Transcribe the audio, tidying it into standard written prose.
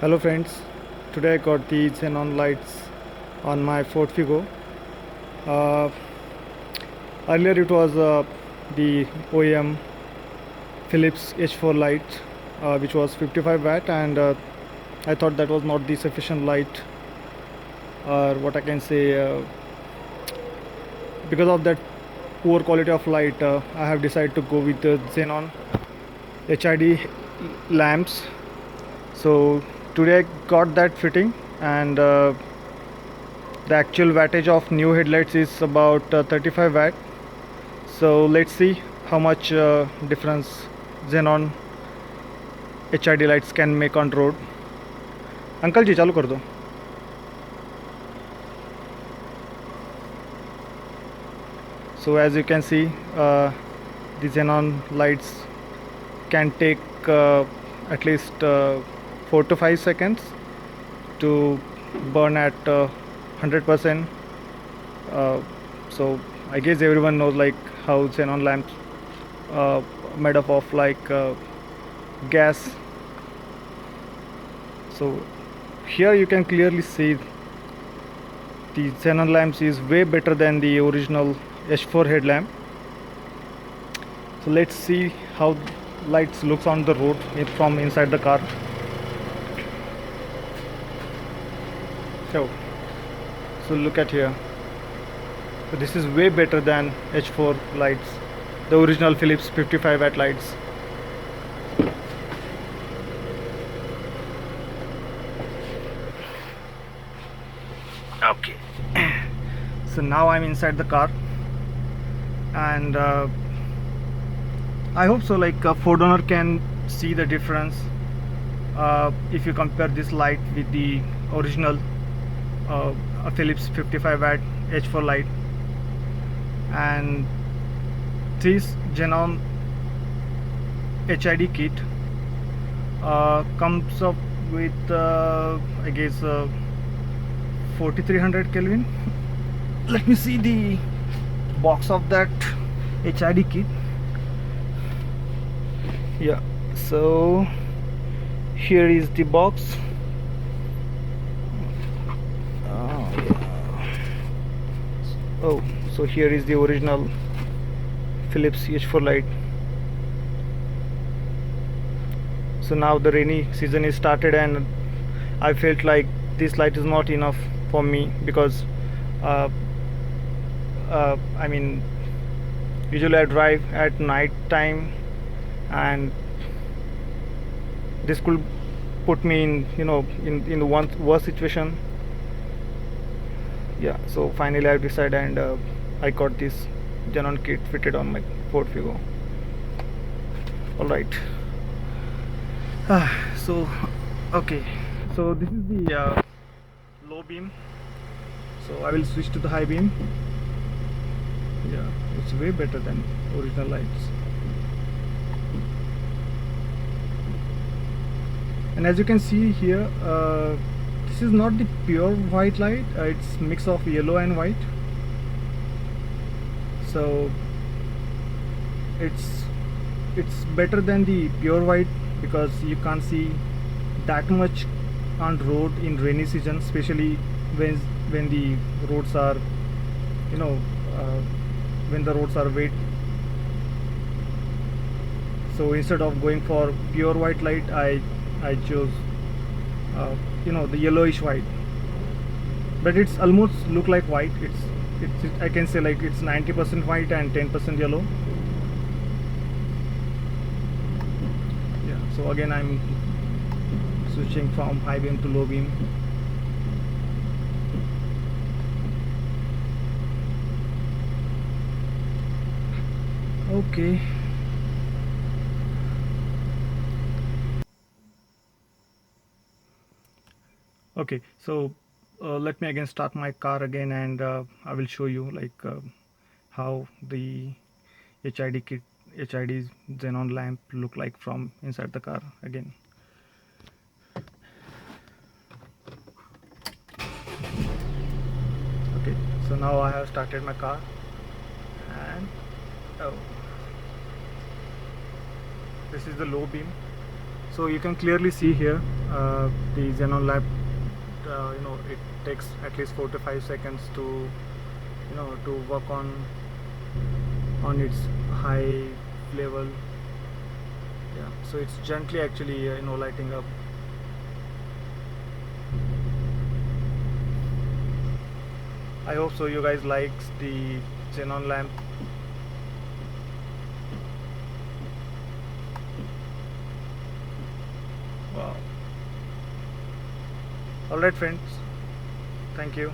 Hello friends, today I got the xenon lights on my Ford Figo. Uh, Earlier it was the OEM Philips H4 light, which was 55 watt, and I thought that was not the sufficient light, or what I can say. Because of that poor quality of light, I have decided to go with the xenon HID lamps. So today I got that fitting, and the actual wattage of new headlights is about 35 watt. So let's see how much difference xenon HID lights can make on road. Uncle ji चालू कर दो. So as you can see, the xenon lights can take at least 4 to 5 seconds to burn at 100%. So I guess everyone knows like how xenon lamps made up of like gas. So here you can clearly see the xenon lamps is way better than the original H4 headlamp. So let's see how lights looks on the road from inside the car. So look at here. So this is way better than H4 lights, the original Philips 55 watt lights. Okay. So now I'm inside the car, and I hope so like a Ford owner can see the difference if you compare this light with the original Philips 55 watt H4 light. And this xenon HID kit comes up with I guess 4300 Kelvin. Let me see the box of that HID kit. Yeah, so here is the box. Oh, so here is the original Philips H4 light. So now the rainy season is started, and I felt like this light is not enough for me because I mean usually I drive at night time, and this could put me in in one worse situation. Yeah, so finally I decided, and I got this xenon kit fitted on my Ford Figo. All right. So okay, so this is the low beam, so I will switch to the high beam. Yeah, it's way better than original lights. And as you can see here, this is not the pure white light, it's mix of yellow and white. So it's better than the pure white because you can't see that much on road in rainy season, especially when the roads are you know uh, when the roads are wet. So instead of going for pure white light, I chose the yellowish white, but it's almost look like white. It's I can say like it's 90% white and 10% yellow. Yeah, so again I'm switching from high beam to low beam. Okay. Okay, so let me again start my car again, and I will show you like how the HID kit, HID xenon lamp look like from inside the car again. Okay, so now I have started my car, and oh, this is the low beam. So you can clearly see here the xenon lamp, it takes at least 4 to 5 seconds to to work on its high level. Yeah, so it's gently actually lighting up. I hope so you guys likes the xenon lamp. Wow. Alright friends, thank you.